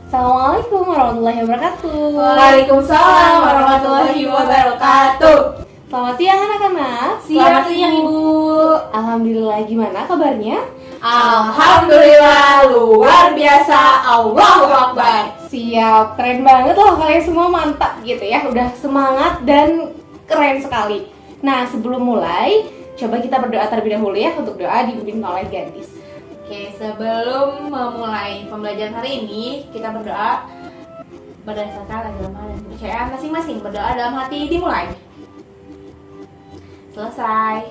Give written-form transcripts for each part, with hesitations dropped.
Assalamualaikum warahmatullahi wabarakatuh. Waalaikumsalam warahmatullahi wabarakatuh. Selamat siang anak-anak. Selamat siang Ibu. Alhamdulillah, gimana kabarnya? Alhamdulillah luar biasa. Allahu Akbar. Siap, keren banget loh kalian semua, mantap gitu ya. Udah semangat dan keren sekali. Nah, sebelum mulai, coba kita berdoa terlebih dahulu ya. Untuk doa dipimpin oleh Gandis. Oke, sebelum memulai pembelajaran hari ini, kita berdoa berdasarkan agama dan kepercayaan masing-masing. Berdoa dalam hati dimulai. Selesai.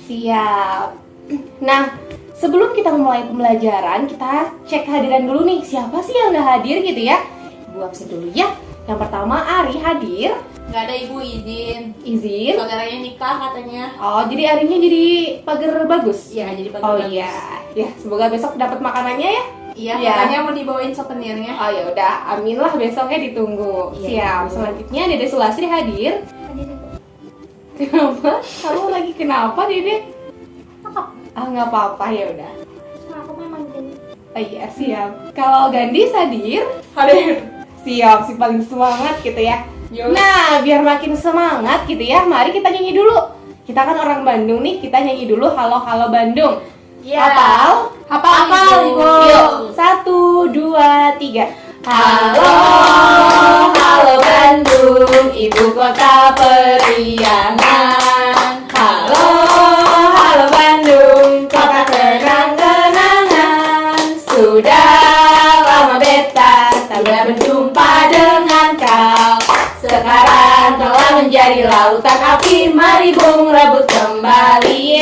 Siap. Nah, sebelum kita mulai pembelajaran, kita cek hadiran dulu nih. Siapa sih yang udah hadir gitu ya? Ibu absen dulu ya. Yang pertama Ari hadir. Nggak ada Ibu izin. Izin. Saudaranya nikah katanya. Oh, jadi Arinya jadi pagar bagus. Iya, jadi Oh bagus. iya. Ya, semoga besok dapat makanannya ya. Iya, Iya. katanya mau dibawain souvenirnya. Oh ya udah, amin lah, besoknya ditunggu. Iya, Siap. iya. Selanjutnya Dede Sulasri hadir. Kenapa? Kamu lagi kenapa, Dede? Ah, nggak apa-apa, ya udah. Aku memang gini. Oh iya, siap. Kalau Gandis hadir, Hadir. siap, si paling semangat gitu ya. Yuk. Nah, biar makin semangat gitu ya, mari kita nyanyi dulu. Kita kan orang Bandung nih, kita nyanyi dulu Halo Halo Bandung. Iya. Hafal? Hafal, Ibu. Yuk, 1, 2, 3. Halo, halo Bandung, ibu kota periangan. Halo, halo Bandung, kota kenang-kenangan. Sudah lama beta tidak berjumpa dengan kau. Sekarang telah menjadi lautan api, mari bung rebut kembali.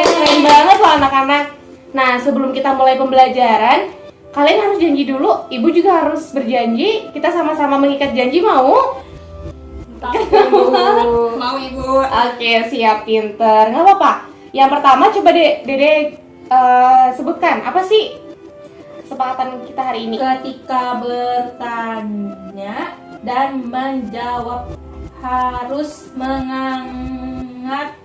Keren banget loh anak-anak. Nah, sebelum kita mulai pembelajaran, kalian harus janji dulu. Ibu juga harus berjanji. Kita sama-sama mengikat janji, mau? Mau Ibu. Oke, siap, pinter. Nggak apa-apa. Yang pertama coba Dede sebutkan. Apa sih kesepakatan kita hari ini? Ketika bertanya dan menjawab harus mengangkat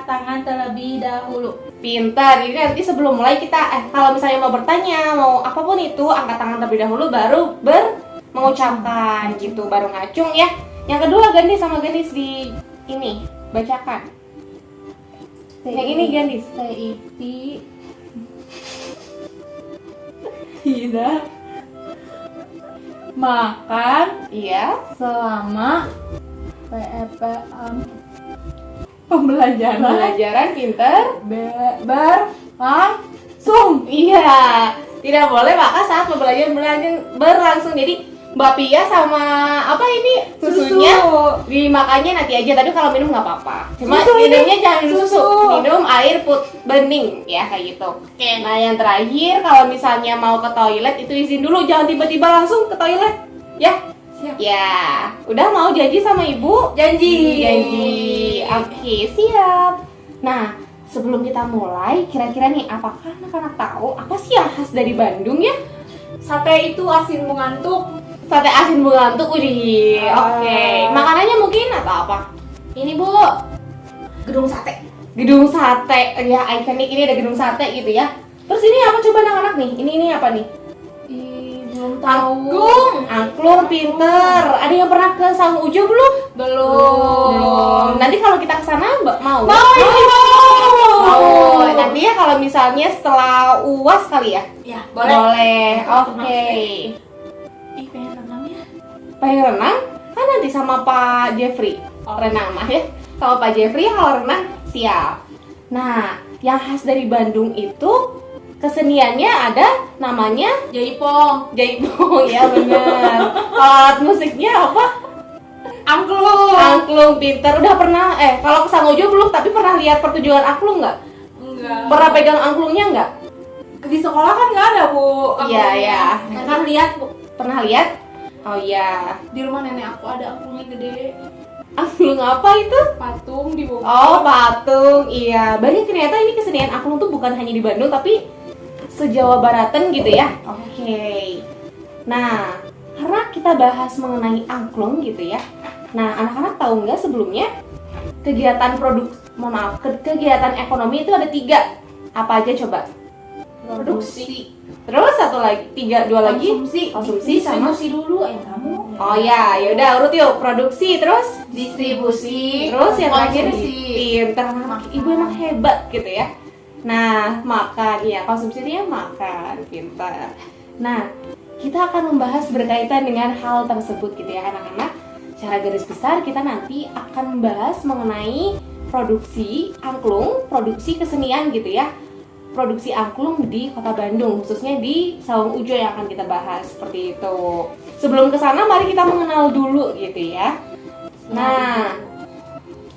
tangan terlebih dahulu. Pintar. Jadi nanti sebelum mulai kita kalau misalnya mau bertanya, mau apapun itu, angkat tangan terlebih dahulu baru mengucapkan gitu, baru ngacung ya. Yang kedua Gandis sama Gandis di ini bacakan. Yang ini Gandis. Tidak makan Iya. selama pembelajaran Pembelajaran pintar. berlangsung. Iya. Tidak boleh makan saat pembelajaran berlangsung. Jadi Mbak Pia sama apa ini susunya dimakannya nanti aja. Tapi kalau minum nggak apa-apa. Cuma Susu ini. minumnya jangan minum susu. Susu. Minum air bening ya kayak gitu. Oke. Nah yang terakhir kalau misalnya mau ke toilet itu izin dulu, jangan tiba-tiba langsung ke toilet. Ya. Siap. Ya. Udah mau janji sama ibu? Janji. Janji. Oke, siap. Nah, sebelum kita mulai, kira-kira nih apakah anak-anak tahu apa sih yang khas dari Bandung ya? Sate itu asin mengantuk. Sate asin bungantuk, udih. Oke. Makanannya mungkin atau apa? Ini Bu, gedung sate. Gedung sate. Ya, ikonik ini ada gedung sate gitu ya. Terus ini apa coba anak-anak nih? Ini apa nih? Belum Angklung, pinter. Ada yang pernah ke Sang Ujo belum? Belum. Nanti kalau kita ke sana mau. Mau, Ibu. Oh, nanti ya kalau misalnya setelah UAS kali ya? Ya, boleh. Boleh. Oke. Ih, pengen renang ya. Pengen renang? Kan nanti sama Pak Jeffrey. Oh. Renang mah ya. Sama Pak Jeffrey kalau renang siap. Nah, yang khas dari Bandung itu keseniannya ada namanya Jaipong, jaipong ya bener. Alat musiknya apa? Angklung, pinter. Udah pernah kalau ke Sangojo belum, tapi pernah lihat pertunjukan angklung nggak? Enggak. Pernah pegang angklungnya nggak? Di sekolah kan nggak ada Bu. Iya, iya. Pernah lihat Bu. Pernah lihat? Oh iya. Di rumah nenek aku ada angklungnya gede. Angklung apa itu? Patung di bawah. Oh, patung. Iya, banyak ternyata ini kesenian angklung tuh bukan hanya di Bandung tapi se-Jawa Baratan gitu ya. Oke. Nah, karena kita bahas mengenai angklung gitu ya. Nah, anak-anak tahu nggak sebelumnya kegiatan kegiatan ekonomi itu ada 3. Apa aja coba? Produksi. Terus satu lagi, dua lagi. Konsumsi sama. distribusi dulu kamu. Oh ya, yaudah urut yuk. Produksi, terus Distribusi, terus yang terakhir konsumsi. pinter. Ibu emang hebat gitu ya. Nah, makan ya, konsumsi dia makan, pintar. Nah, kita akan membahas berkaitan dengan hal tersebut gitu ya anak-anak. Secara garis besar kita nanti akan membahas mengenai produksi angklung, produksi kesenian gitu ya. Produksi angklung di Kota Bandung, khususnya di Sawung Ujo yang akan kita bahas seperti itu. Sebelum ke sana mari kita mengenal dulu gitu ya. Nah,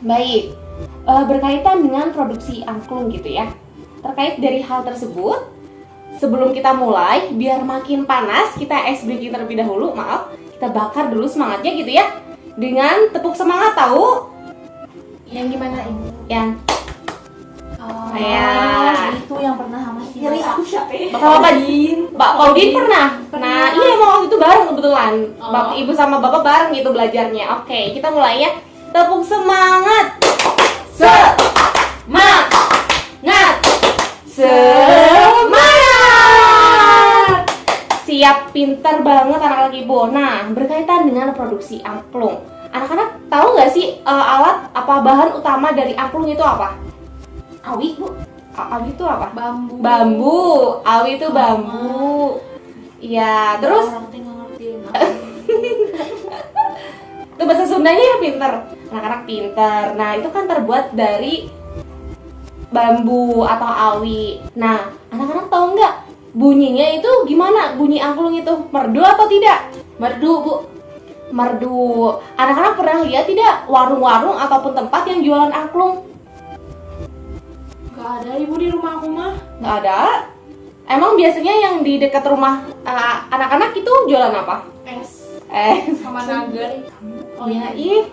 baik. Berkaitan dengan produksi angklung gitu ya. Terkait dari hal tersebut, sebelum kita mulai, biar makin panas, kita ice breaking terlebih dahulu. Maaf, kita bakar dulu semangatnya gitu ya. Dengan tepuk semangat tahu? Yang gimana ini? Yang Oh, ya. itu yang pernah sama si Nyari aku siapa ya? Sama Mbak Paudin pernah. Nah, iya emang waktu itu bareng kebetulan. Bapak Ibu sama Bapak bareng gitu belajarnya. Oke, kita mulai ya. Tepuk semangat. Semangat. Semangat. Siap, pintar banget anak-anak Ibu. Nah, berkaitan dengan produksi angklung. Anak-anak tahu nggak sih alat apa bahan utama dari angklung itu apa? Awi, Bu. Awi itu apa? Bambu. Bambu. Awi itu bambu. Iya, terus Orang teh nggak ngertiin. itu bahasa Sundanya ya pinter. Anak-anak pinter. Nah, itu kan terbuat dari bambu atau awi. Nah, anak-anak tahu nggak bunyinya itu gimana? Bunyi angklung itu merdu atau tidak? Merdu, Bu. Merdu. Anak-anak pernah lihat tidak warung-warung ataupun tempat yang jualan angklung? Gak ada Ibu di rumah aku mah. Nggak ada. Emang biasanya yang di dekat rumah anak-anak itu jualan apa? Es Sama nugget. Oh ya, ih.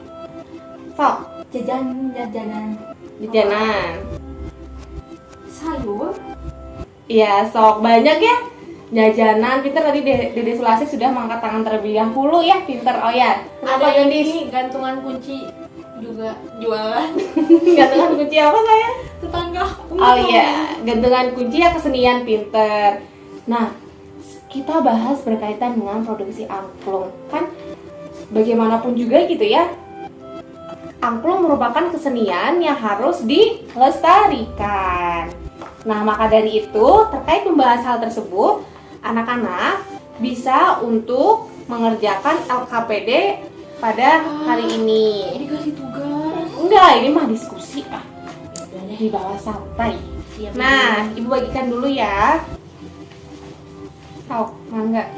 Sok, Jajanan jajanan. sayur. Iya, sok banyak ya. Jajanan, pinter tadi Dede Sulasi sudah mengangkat tangan terlebih dahulu ya, pinter. Oh ya, Ada yang ini gantungan kunci juga jualan. gantungan kunci apa saya? Tetangga. Oh iya, gantungan kunci ya kesenian, pinter. Nah, kita bahas berkaitan dengan produksi angklung. Kan bagaimanapun juga gitu ya, angklung merupakan kesenian yang harus dilestarikan. Nah, maka dari itu, terkait membahas hal tersebut, anak-anak bisa untuk mengerjakan LKPD pada hari ini. Dikasih tugas. Enggak, ini mah diskusi ah. Di bawah santai. Siap. Nah, Ibu bagikan dulu ya. Sok, mangga.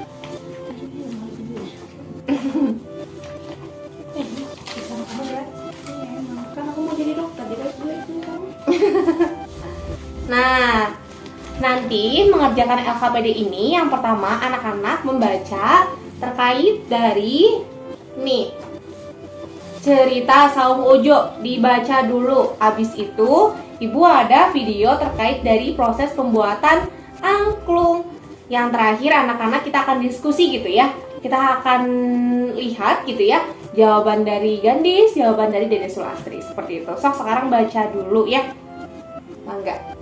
Kan aku mau jadi dokter, jadi harus gue itu kamu. Nah, nanti mengerjakan LKPD ini yang pertama anak-anak membaca terkait dari nih cerita Sawung Ojo, dibaca dulu. Habis itu Ibu ada video terkait dari proses pembuatan angklung. Yang terakhir anak-anak kita akan diskusi gitu ya. Kita akan lihat gitu ya jawaban dari Gandis, jawaban dari Dede Sulastri seperti itu. Sok sekarang baca dulu ya. Mangga.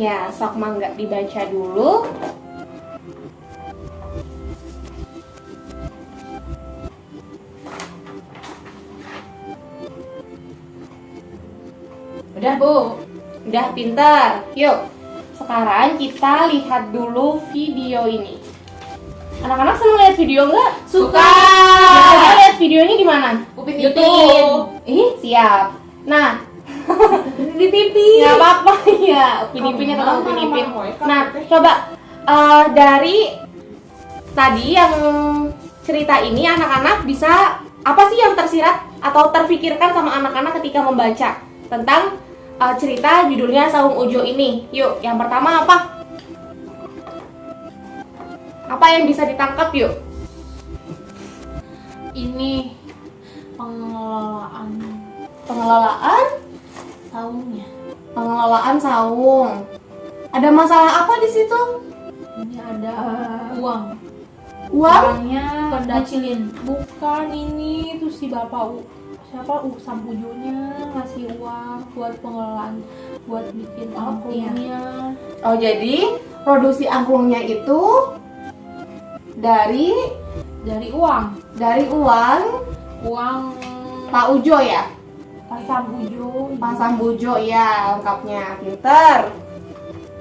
Ya, sok mangga dibaca dulu. Udah, Bu. Udah pintar. Yuk, sekarang kita lihat dulu video ini. Anak-anak seneng lihat video nggak? Suka. Biasanya lihat videonya di mana? Upin YouTube. Siap. Nah, di TV. nggak apa-apa ya. Upin-ipinnya tetap upin-ipin. Nah, coba dari tadi yang cerita ini anak-anak bisa apa sih yang tersirat atau terfikirkan sama anak-anak ketika membaca tentang cerita judulnya Sawung Ojo ini? Yuk, yang pertama apa? Apa yang bisa ditangkap yuk? Ini pengelolaan Pengelolaan? saungnya. Pengelolaan saung. Ada masalah apa di situ? Ini ada uang. Uang? Uangnya pendacilin. Bukan ini tuh si bapak siapa Sam Ujonya ngasih uang buat pengelolaan, buat bikin angklungnya. Oh, jadi produksi angklungnya itu dari Uang uang Pak Ujo ya? Pak Sam Ujo. Pak Sambujo ya lengkapnya. Pinter.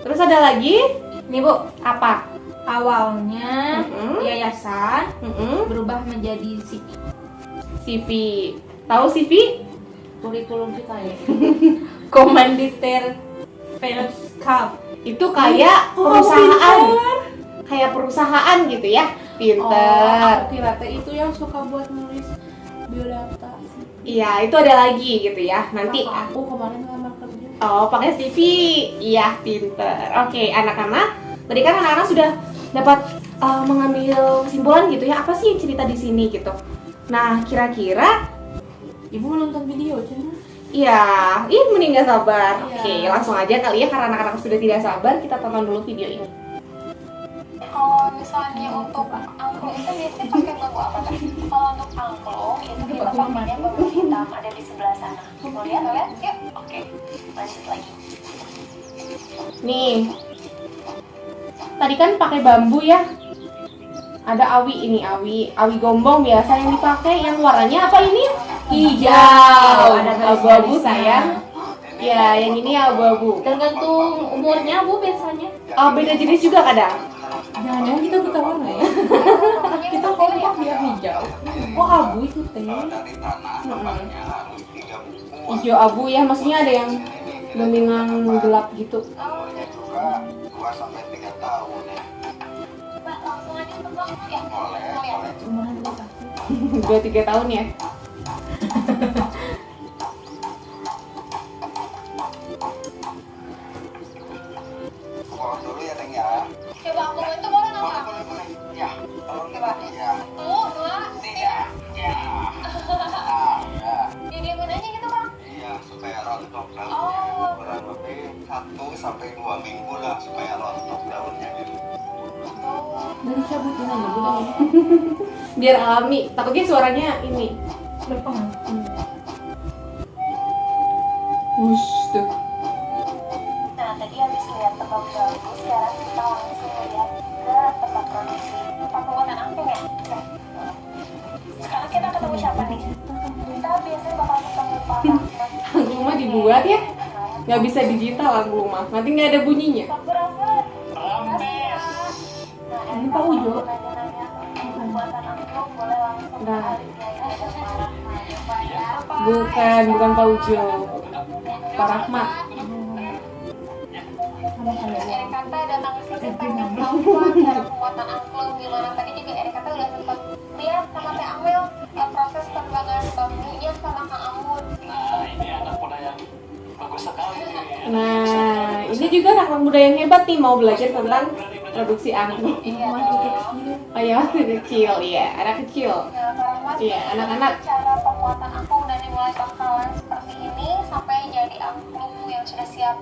Terus ada lagi? Nih Bu, apa? Awalnya Mm-mm. yayasan Mm-mm. berubah menjadi CV. Tahu CV? kurikulum kita ya. Komanditer Velskap. Itu kayak perusahaan gitu ya. Pinter. Aku kira teh itu yang suka buat nulis biodata. Iya, itu ada lagi gitu ya. Nanti Kakak aku kemarin ngelamar kerja. oh, pakai CV. Iya, pinter. Oke, anak-anak. Tadi kan anak-anak sudah dapat mengambil kesimpulan gitu ya. Apa sih cerita di sini gitu. Nah, kira-kira Ibu mau nonton video cina? iya, mending gak sabar. Iya. Oke, langsung aja kali ya karena anak-anak sudah tidak sabar, kita tonton dulu video ini. Kalau misalnya untuk angklung itu biasanya pakai bambu apa tuh? Kalau untuk angklung itu kita pakainya bambu hitam ada di sebelah sana. Mau lihat? Yuk. Oke. Lanjut lagi. Nih. Tadi kan pakai bambu ya. Ada awi gombong biasa yang dipakai. Yang warnanya apa ini? Hijau. Ada Abu-abu garis-garisnya. sayang. Ya, yang ini abu-abu. Tergantung umurnya Bu biasanya. Oh, beda jenis juga kadang. Jangan-jangan kita buta warna ya? Kita kompak dia hijau. Oh abu itu teh. Hijau abu ya, maksudnya ada yang gemilang gelap gitu. Umurnya juga 2 sampai 3 tahun ya. Mbak, langsung aja tebak ya. Boleh. Umuran berapa sih? 2-3 tahun ya. Tolong dulu ya, Teng ya. Coba angklung itu boleh nggak? Boleh. Ya. Tolong Coba. ya. 1, 2, 3. Ya. Nah, ya. Didiemin aja gitu Bang. Iya, supaya rontok daunnya. Oh. Kurang lebih 1 sampai 2 minggu lah supaya rontok daunnya gitu. Dari cabutin aja Bu. Biar alami. Takutnya suaranya ini. Berpengaruh. Wush tuh. Nah, tadi habis lihat tebak bambu, sekarang kita langsung lihat ke tempat produksi pembuatan angklung ya. Oke. Sekarang kita ketemu siapa nih? Kita biasanya bakal ketemu Pak Rahmat. Angklung mah dibuat ya. Nggak bisa digital angklung mah. Nanti nggak ada bunyinya. Pak Rahmat. Ini Pak Ujo. Nanya-nanya pembuatan angklung boleh langsung Nah. ke ada Pak Rahmat. Coba ya. Bukan Pak Ujo. Pak Rahmat. Sama kayak Erik Kata datang ke sini pengen tahu Pak cara pembuatan angklung gimana. Tadi juga Erik Kata udah sempat lihat sama Teh Amel proses pembuatan bambunya sama Kang Amud. Nah, ini anak muda yang bagus sekali. Nah, ini juga anak muda yang hebat nih mau belajar tentang produksi angklung. Iya. Oh ya, kecil ya, anak kecil. Nah, Kak Rahmat, Iya, anak-anak. cara pembuatan angklung dari mulai bakalan seperti ini sampai jadi angklung yang sudah siap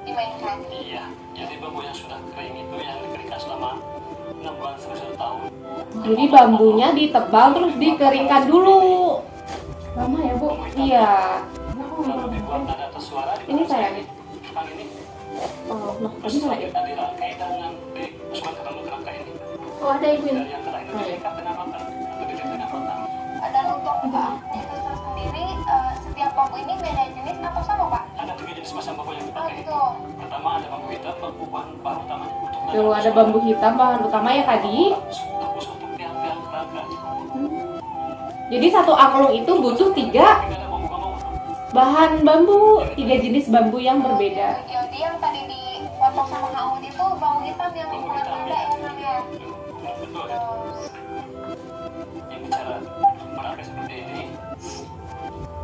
dimainkan. Iya, jadi bambu yang sudah kering itu yang dikeringkan selama 6 bulan sampai 1 tahun. Jadi bambunya ditebang terus dikeringkan dulu. lama ya Bu. Iya. Lalu dibuat nada atau suara di Ini bawah sayang. sini. Kan ini Oh, loh, terus tadi nggak ya? selanjutnya dirangkai dan dimasukkan ke dalam kerangka ini. Oh ada Ibu ini. Dari yang terakhir diikat dengan rotan atau diikat dengan rotan. Dan untuk itu tersendiri, setiap bambu ini beda jenis atau sama Pak? Ada 3 jenis macam bambu yang Oh dipakai. gitu. Pertama ada bambu hitam, bambu bahan utamanya untuk nada Tuh atau ada suara. bambu hitam bahan utama ya tadi. Bagus untuk tiang-tiang kerangka. Jadi satu angklung itu butuh 3 Ini ada bambu-bambu. bahan bambu, 3 jenis bambu yang berbeda. Jadi yang tadi dipotong sama Kang Amud itu bambu hitam yang Bambu ukuran hitam, beda ya. ya Kang ya? Betul. Ini cara merangkai seperti ini.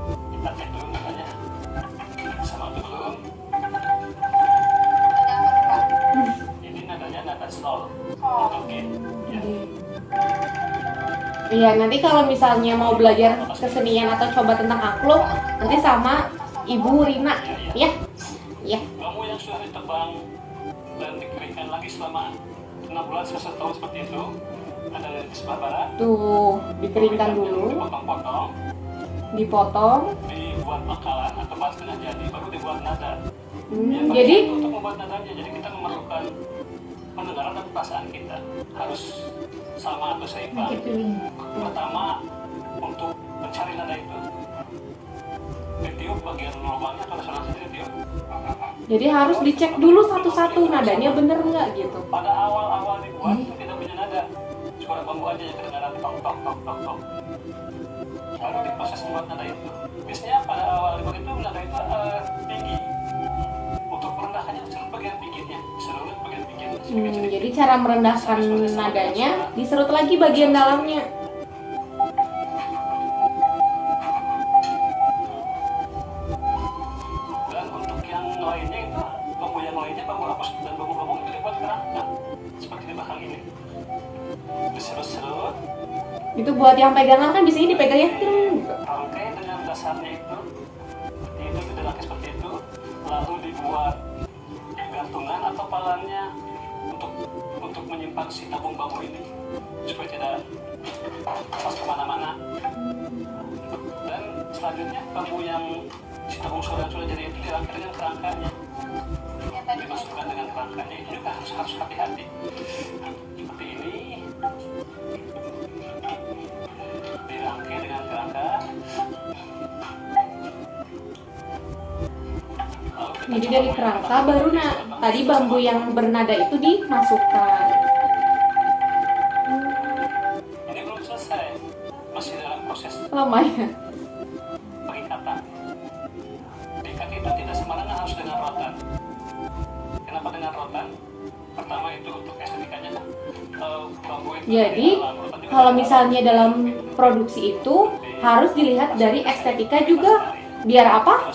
Kita cek dulu nadanya. Sama dulu. Ada apa nih Pak? Ini nadanya nada sol Oh. atau G. Ya. Iya, nanti kalau misalnya mau belajar kesenian atau coba tentang angklung, nanti sama Ibu Rina, ya. Ya. Bambu yang sudah ditebang dan dikeringkan lagi selama 6 bulan sampai 1 tahun seperti itu ada di sebelah barat. Tuh, dikeringkan dulu, Dipotong-potong, dipotong. dibuat bakalan atau bahan setengah jadi, baru dibuat nada. Jadi Untuk membuat nadanya, jadi kita memerlukan pendengaran dan perasaan kita harus sama atau seimbang. Pertama, untuk mencari nada itu, ditiup bagian lubangnya atau resonansi ditiup. Jadi harus dicek dulu satu-satu nadanya bener nggak gitu. Pada awal-awal dibuat itu tidak punya nada, suara bambu aja yang kedengaran tok tok tok tok tok. Lalu diproses membuat nada itu. Biasanya pada awal dibuat itu nada itu tinggi. Untuk merendahkannya diserut bagian pinggirnya, diserut bagian pinggirnya. Jadi cara merendahkan nadanya diserut lagi bagian dalamnya. Dan untuk yang lainnya itu bambu yang lainnya, bambu apus dan bambu-bambu itu dibuat kerangka seperti di belakang ini. Diserut-serut, Itu buat yang pegangan kan biasanya dipegang ya. Ting, gitu. rangkai dengan dasarnya itu dirangkai seperti itu, lalu dibuat gantungan atau palangnya untuk menyimpan si tabung bambu ini supaya tidak lepas kemana-mana. Dan selanjutnya bambu yang si tabung suara yang sudah jadi itu dirangkai dengan kerangkanya, dimasukkan dengan kerangkanya. Ini juga harus hati-hati seperti ini, dirangkai dengan kerangka. Jadi dari kerangka baru tadi bambu yang bernada itu dimasukkan. Ini belum selesai, masih dalam proses Lama ya. pengikatan. Diikat itu tidak sembarangan, harus dengan rotan. Kenapa dengan rotan? Pertama itu untuk estetikanya, bambu itu Jadi rotan juga kalau dalam. misalnya dalam produksi itu harus dilihat dari estetika juga. Biar apa?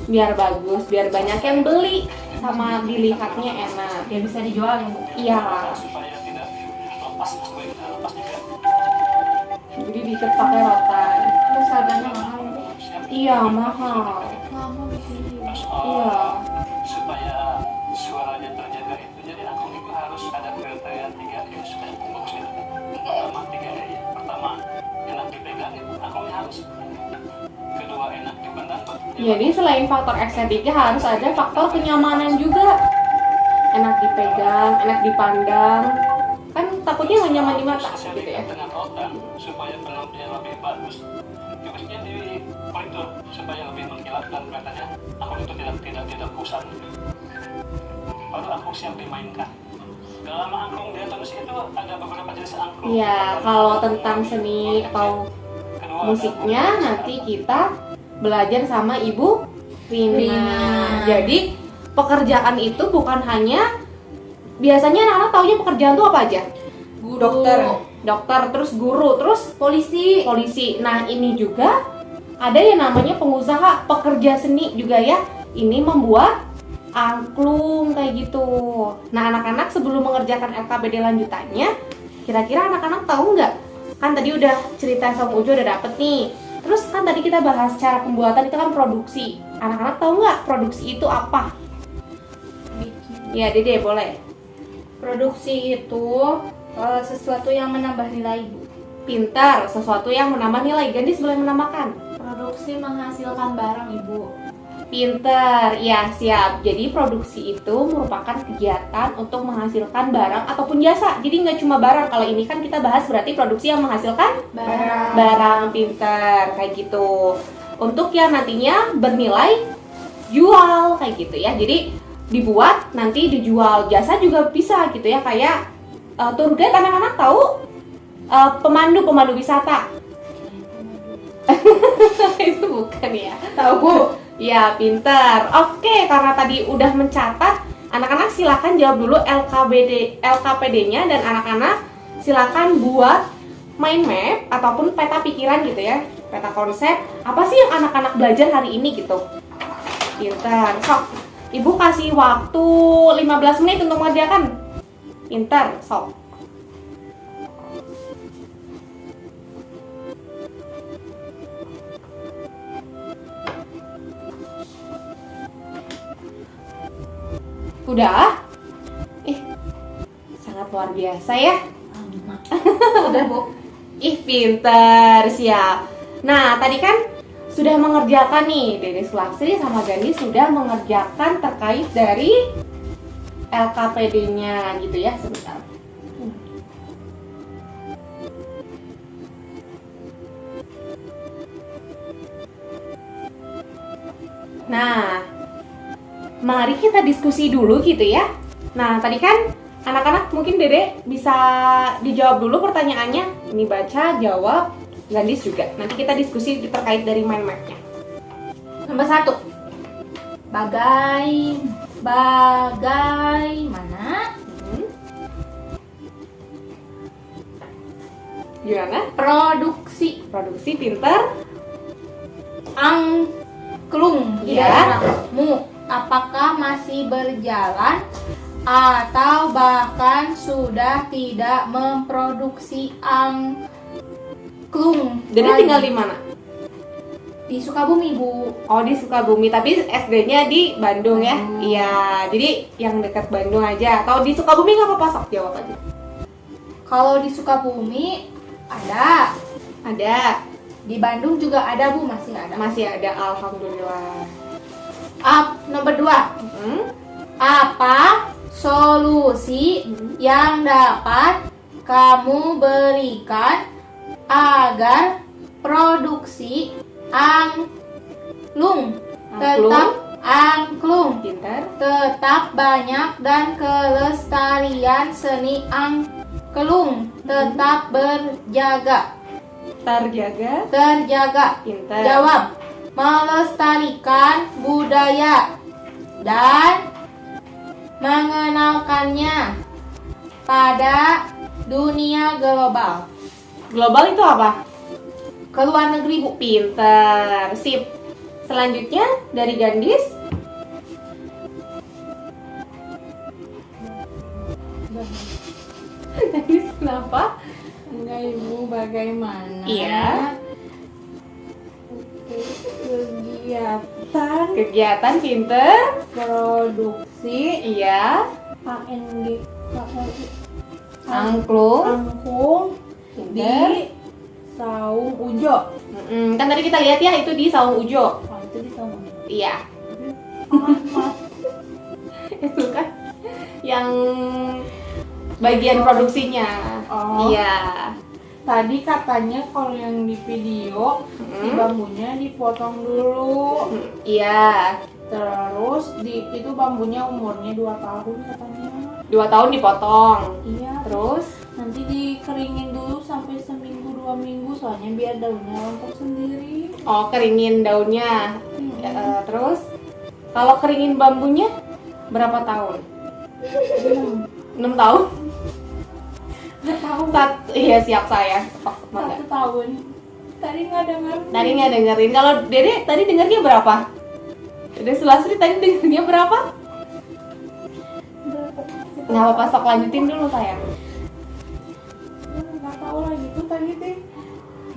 Biar bagus, biar banyak yang beli sama dilihatnya enak. Ya bisa dijual ya Bu. Iya. Supaya tidak lepas, supaya tidak lepas juga. Jadi diikat pakai rotan. Terus harganya mahal ya Bu. Iya, mahal. Lama begini. Terus, Iya. supaya suaranya terjaga itu, jadi angklung itu harus ada kriteria 3 ya supaya bagus itu. Pertama 3 ya. Pertama enak dipegang, angklungnya harus. Kedua enak dipandang. Jadi selain faktor estetika harus ada faktor kenyamanan juga. Enak dipegang, enak dipandang. Kan takutnya nggak nyaman di mata gitu ya. Dengan rotan supaya penampilan lebih bagus. Tugasnya di monitor supaya lebih mengkilap dan kelihatannya angklung itu tidak kusam. Baru angklung siap dimainkan. Dalam angklung diatomis itu ada beberapa jenis angklung. Iya, kalau tentang seni atau musiknya nanti kita belajar sama Ibu Rina. Jadi pekerjaan itu bukan hanya biasanya anak-anak taunya pekerjaan tuh apa aja? Guru. Dokter, terus guru, terus polisi. Nah, ini juga ada yang namanya pengusaha, pekerja seni juga ya. Ini membuat angklung kayak gitu. Nah, anak-anak sebelum mengerjakan LKPD lanjutannya, kira-kira anak-anak tahu nggak? Kan tadi udah cerita sama Ujo udah dapet nih. Terus kan tadi kita bahas cara pembuatan itu kan produksi. Anak-anak tahu nggak produksi itu apa? Ya, Dede boleh. Produksi itu sesuatu yang menambah nilai Bu. Pintar, sesuatu yang menambah nilai. Gadis boleh menambahkan. Produksi menghasilkan barang Ibu. Pinter, ya siap. Jadi produksi itu merupakan kegiatan untuk menghasilkan barang ataupun jasa. Jadi nggak cuma barang. Kalau ini kan kita bahas berarti produksi yang menghasilkan barang. Pinter, kayak gitu. Untuk yang nantinya bernilai jual kayak gitu ya. Jadi dibuat nanti dijual, jasa juga bisa gitu ya. Kayak tour guide, anak-anak tahu pemandu wisata. Itu bukan ya. Tahu Bu? Ya, pinter. Oke, karena tadi udah mencatat, anak-anak silakan jawab dulu LKPD-nya dan anak-anak silakan buat mind map ataupun peta pikiran gitu ya. Peta konsep, apa sih yang anak-anak belajar hari ini gitu. Pinter. Sok, Ibu kasih waktu 15 menit untuk mengerjakan. Pinter, sok. Udah? Sangat luar biasa ya. Udah Bu. Pinter, siap. Nah, tadi kan sudah mengerjakan nih, Dede Sulastri sama Gandhi sudah mengerjakan terkait dari LKPD-nya gitu ya, sebentar. Nah, mari kita diskusi dulu gitu ya. Nah, tadi kan anak-anak mungkin Dede bisa dijawab dulu pertanyaannya. Ini baca, jawab, Gandis juga. Nanti kita diskusi terkait dari mind map-nya. Nomor 1. Bagaimana Gimana? produksi Produksi pinter. angklung di Ya. daerahmu? Apakah masih berjalan atau bahkan sudah tidak memproduksi angklung? Jadi lagi? tinggal di mana? Di Sukabumi, Bu. Oh, di Sukabumi, tapi SD-nya di Bandung ya? Iya, jadi yang dekat Bandung aja. Kalau di Sukabumi nggak apa-apa, sok jawab aja. Kalau di Sukabumi ada, Ada, di Bandung juga ada, Bu, masih ada. masih ada, alhamdulillah. Nomor 2. Apa solusi yang dapat kamu berikan agar produksi angklung Pinter. tetap banyak dan kelestarian seni angklung tetap terjaga? Pinter. Jawab. Melestarikan budaya dan mengenalkannya pada dunia global. Global itu apa? Ke luar negeri, Bu. Pinter. Sip. Selanjutnya dari Gandis. Gandis kenapa? Enggak, Ibu, bagaimana? Iya. Kegiatan pinter. Produksi Iya. Angklung. angklung Pinter. Saung Ujo. Kan tadi kita lihat ya itu di Saung Ujo. Oh, itu di Saung Ujo. Iya. Itu kan yang bagian produksinya. Oh. Iya. Tadi katanya kalau yang di video si bambunya dipotong dulu. Iya. Terus itu bambunya umurnya 2 tahun katanya. 2 tahun dipotong. Iya. Terus Nanti dikeringin dulu sampai seminggu 2 minggu soalnya biar daunnya rontok sendiri. keringin daunnya. Terus kalau keringin bambunya berapa tahun? 6 tahun? Nggak tahu. Iya, siap saya. 1 tahun. Tadi nggak dengar. Tadi nggak dengerin. Kalau Dede tadi dengarnya berapa? Dede Sulastri tadi dengarnya berapa? Nggak apa-apa, sok lanjutin dulu sayang. Nggak tahu lagi tuh tadi teh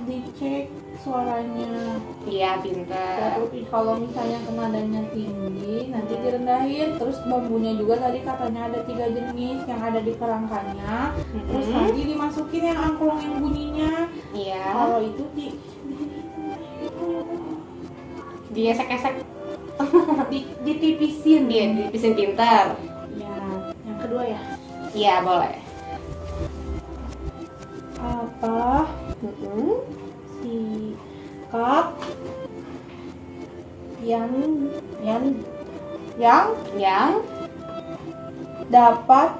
dicek suaranya. Iya, pintar. Terus kalau misalnya nadanya tinggi nanti direndahin. Terus bambunya juga tadi katanya ada 3 jenis yang ada di kerangkanya. Terus nanti dimasukin yang angklung yang bunyinya. Iya. Kalau itu Digesek-gesek. ditipisin. Iya, dipisin pintar. Ya, yang kedua ya. Iya, boleh. Apa sikap yang Yang dapat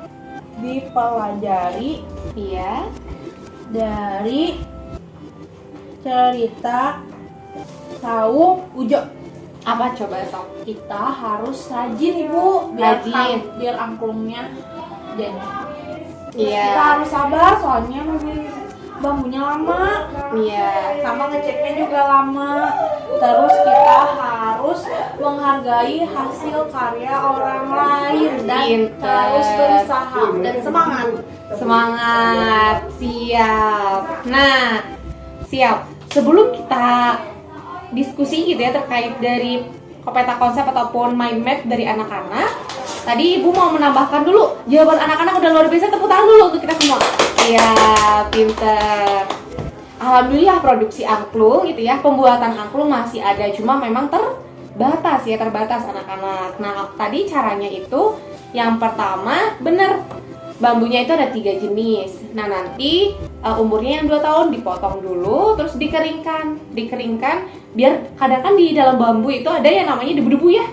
dipelajari iya. dari cerita Saung Ujo? Apa coba sok? Kita harus rajin, Ibu, biar Rajin. biar angklungnya jadi. Iya. Kita harus sabar soalnya bambunya lama. Iya. Sama ngeceknya juga lama. Terus kita harus menghargai hasil karya orang lain dan Pinter. terus berusaha dan semangat. Semangat, siap. Nah, siap. Sebelum kita diskusi gitu ya terkait dari peta konsep ataupun mind map dari anak-anak, Tadi Ibu mau menambahkan dulu jawaban anak-anak udah luar biasa, tepuk tangan dulu untuk kita semua. Iya, pinter. Alhamdulillah produksi angklung gitu ya, pembuatan angklung masih ada, cuma memang terbatas anak-anak. Nah, tadi caranya itu yang pertama bener, bambunya itu ada 3 jenis. Nah, nanti umurnya yang 2 tahun dipotong dulu, terus dikeringkan biar kadang kan di dalam bambu itu ada yang namanya debu-debu ya,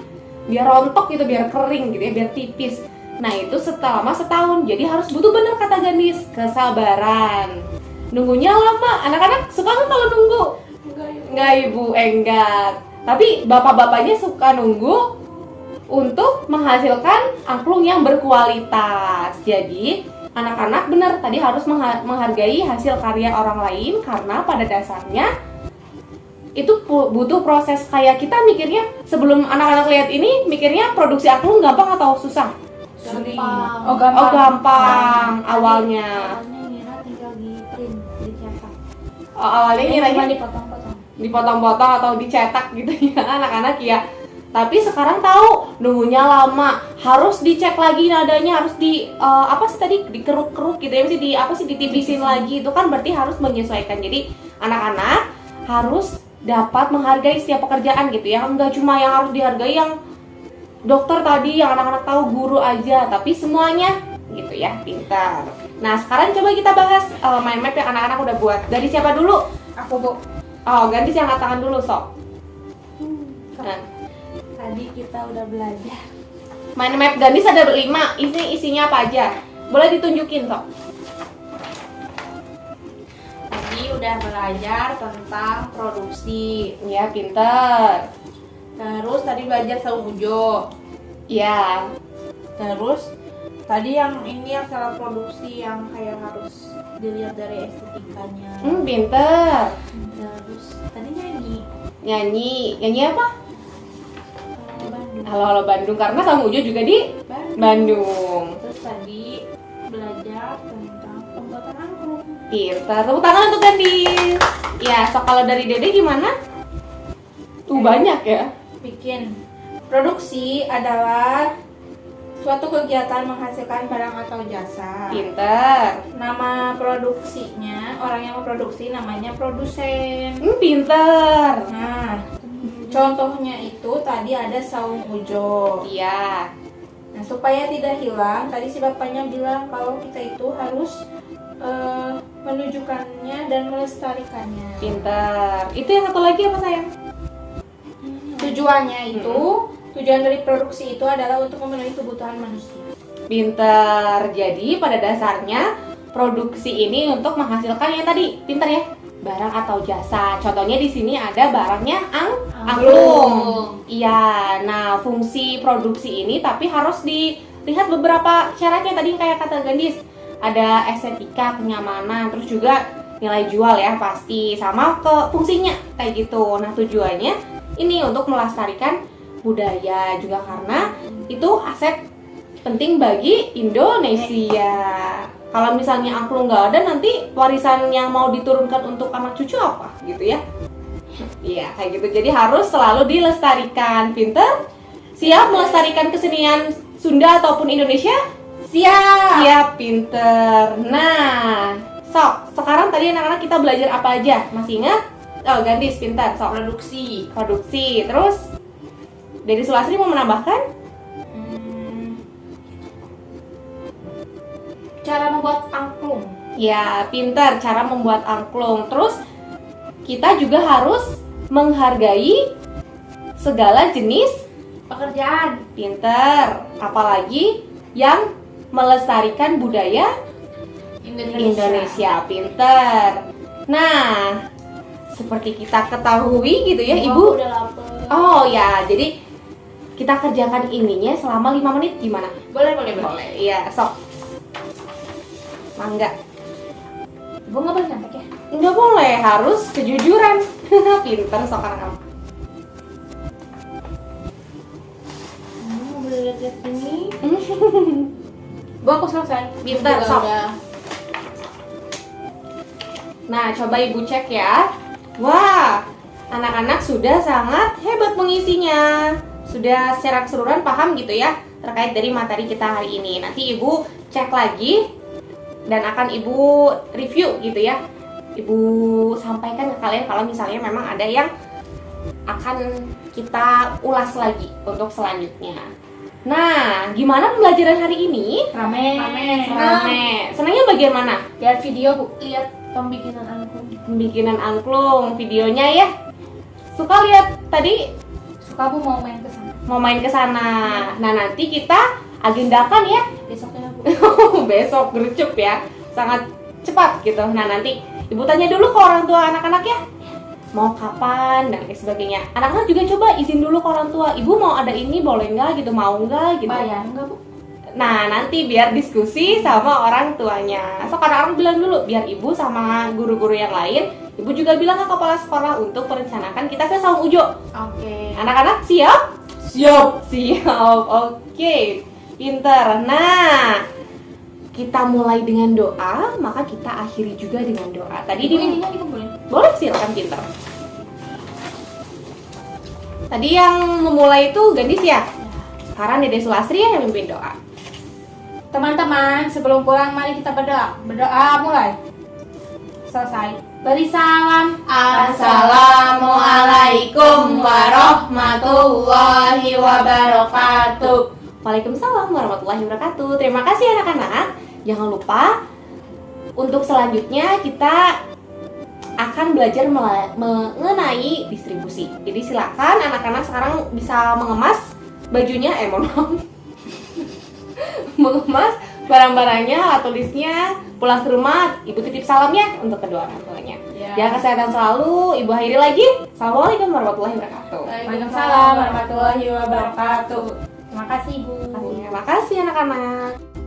biar rontok gitu, biar kering gitu ya, biar tipis. Nah, itu selama setahun, jadi harus butuh bener kata Gandis, kesabaran. Nunggunya lama, anak-anak suka nggak kalau nunggu? Enggak Ibu, enggak. Tapi bapak-bapaknya suka nunggu untuk menghasilkan angklung yang berkualitas. Jadi anak-anak benar tadi harus menghargai hasil karya orang lain, karena pada dasarnya itu butuh proses. Kayak kita mikirnya sebelum anak-anak lihat ini, mikirnya produksi angklung gampang atau susah? Gampang. Oh gampang awalnya. Awalnya ngiranya dipotong-potong atau dicetak gitu ya anak-anak ya. Tapi sekarang tahu nunggunya lama, harus dicek lagi nadanya, harus dikeruk-keruk gitu ya, mesti ditipisin lagi. Itu kan berarti harus menyesuaikan. Jadi anak-anak harus dapat menghargai setiap pekerjaan gitu ya. Enggak cuma yang harus dihargai yang dokter tadi, yang anak-anak tahu, guru aja, tapi semuanya gitu ya, pintar. Nah, sekarang coba kita bahas mind map yang anak-anak udah buat. Dari siapa dulu? Aku, Bu. Oh, Gandis yang angkat tangan dulu, sok. Nah, Tadi kita udah belajar. mind map Gandis ada 5, isinya apa aja? Boleh ditunjukin, sok. Tadi udah belajar tentang produksi. Ya, pintar. Terus tadi belajar saung ujo. Ya, Terus tadi yang salah produksi yang kayak harus dilihat dari estetikanya. pintar. Terus tadi nyanyi. Nyanyi apa? Bandung. Halo Bandung, karena sama Ujo juga di Bandung. Terus tadi belajar tentang pembuatan angklung. Pintar. Tepuk tangan untuk Gandis. Ya, so kalau dari Dede gimana? Tuh banyak ya. Bikin produksi adalah suatu kegiatan menghasilkan barang atau jasa. Pintar. Nama produksinya, orang yang memproduksi namanya produsen. Pintar. Nah, contohnya itu tadi ada saung ujo. Iya. Nah, supaya tidak hilang, tadi si bapaknya bilang kalau kita itu harus menunjukkannya dan melestarikannya. Pintar. Itu yang satu lagi apa sayang? Tujuannya itu, tujuan dari produksi itu adalah untuk memenuhi kebutuhan manusia. Pintar. Jadi pada dasarnya produksi ini untuk menghasilkan yang tadi, pintar ya, barang atau jasa. Contohnya di sini ada barangnya angklung. Iya. Nah, fungsi produksi ini tapi harus dilihat beberapa syaratnya tadi kayak kata Gandis. Ada estetika, kenyamanan, terus juga nilai jual ya pasti, sama ke fungsinya kayak gitu. Nah, tujuannya ini untuk melestarikan budaya juga karena itu aset penting bagi Indonesia. Kalau misalnya angklung nggak ada, nanti warisan yang mau diturunkan untuk anak cucu apa gitu ya. Iya, kayak gitu. Jadi harus selalu dilestarikan. Pinter? Siap melestarikan kesenian Sunda ataupun Indonesia? Siap, pinter. Nah, sok, sekarang tadi anak-anak kita belajar apa aja? Masih ingat? Oh, Gandis, pintar. Sok, produksi. Terus dari Sulasri mau menambahkan? Cara membuat angklung. Ya, pintar cara membuat angklung. Terus kita juga harus menghargai segala jenis Pekerjaan. pintar. Apalagi yang melestarikan budaya Indonesia. Pintar. Nah, seperti kita ketahui gitu ya, Ibu. Udah lapar. Oh ya, jadi kita kerjakan ininya selama 5 menit gimana? Boleh. Iya, sok. Mangga. Ibu nggak boleh nyampe ya? Nggak boleh, harus kejujuran. Pinter sok anak-anak. Boleh lihat ini. Bu, aku selesai. Pinter, Juga sok. udah. Nah, coba Ibu cek ya. Wah, anak-anak sudah sangat hebat mengisinya. Sudah secara keseluruhan paham gitu ya. terkait dari materi kita hari ini. Nanti Ibu cek lagi dan akan Ibu review gitu ya. Ibu sampaikan ke kalian kalau misalnya memang ada yang akan kita ulas lagi untuk selanjutnya. Nah, gimana pembelajaran hari ini? Rame. Rame. Senangnya bagian mana? Lihat video, Bu. Lihat pembikinan angklung. Pembikinan angklung, videonya ya. Suka lihat tadi Suka Bu mau main ke sana. mau main ke sana. Nah, nanti kita agendakan ya. Besoknya Bu. Besok gercup ya. Sangat cepat gitu. Nah, nanti Ibu tanya dulu ke orang tua anak-anak ya. Mau kapan dan lain sebagainya. Anak-anak juga coba izin dulu ke orang tua. Ibu mau ada ini boleh nggak gitu, mau nggak gitu. Bayar enggak, Bu? Nah, nanti biar diskusi sama orang tuanya. So, kadang-kadang bilang dulu, biar ibu sama guru-guru yang lain, ibu juga bilang ke kepala sekolah untuk merencanakan kita ke Saung Ujo. Oke. Anak-anak siap? Siap. Siap, oke. Pinter. Nah, kita mulai dengan doa, maka kita akhiri juga dengan doa. Tadi Ininya dikumpulin. boleh silakan Pinter. Tadi yang memulai itu Gandis ya? Sekarang Dede Sulastri ya yang mimpin doa. Teman-teman, sebelum pulang mari kita berdoa. Berdoa mulai. Selesai. Beri salam. Assalamualaikum warahmatullahi wabarakatuh. Waalaikumsalam warahmatullahi wabarakatuh. Terima kasih anak-anak. Jangan lupa untuk selanjutnya kita akan belajar mengenai distribusi. Jadi silakan anak-anak sekarang bisa mengemas bajunya, mohon maaf. Mengemas barang-barangnya atau tulisnya, pulang ke rumah Ibu titip salamnya untuk kedua orang tuanya. Ya, kesehatan selalu. Ibu akhiri lagi. Assalamualaikum warahmatullahi wabarakatuh. Waalaikumsalam warahmatullahi wabarakatuh. Terima kasih, Bu. Terima kasih anak-anak.